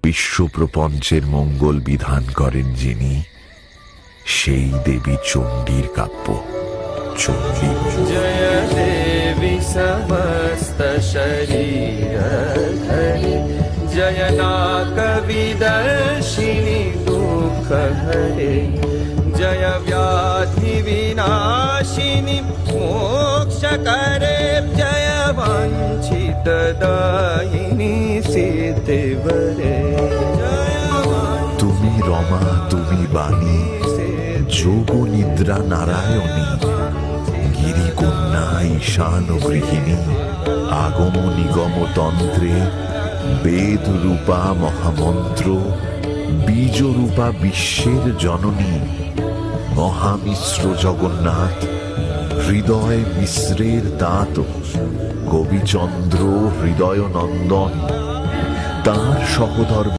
বিশ্বপ্রপঞ্চের মঙ্গল বিধান করেন যিনি, সেই দেবী চণ্ডীর কাব্য চণ্ডী। জয় দেবী সমস্ত শরীরধরি, জয় নাগ বিদর্শিনী দুঃখ হরে, জয় ব্যাধি বিনাশিনী মোক্ষ করে, জয় বাঞ্ছিত দায়িনী সিদ্ধি বরে। তুমি রমা, তুমি বাণী, যোগ নিদ্রা নারায়ণী, গিরিকন্যা ঈশান গৃহিণী, আগম নিগম তন্ত্রে বেদ রূপা মহামন্ত্র, বীজ রূপা বিশ্বের জননী, মহামিশ্র জগন্নাথ, হৃদয় মিশ্রের দাঁত, কবিচন্দ্র হৃদয় নন্দন, তাঁর সহধর্ম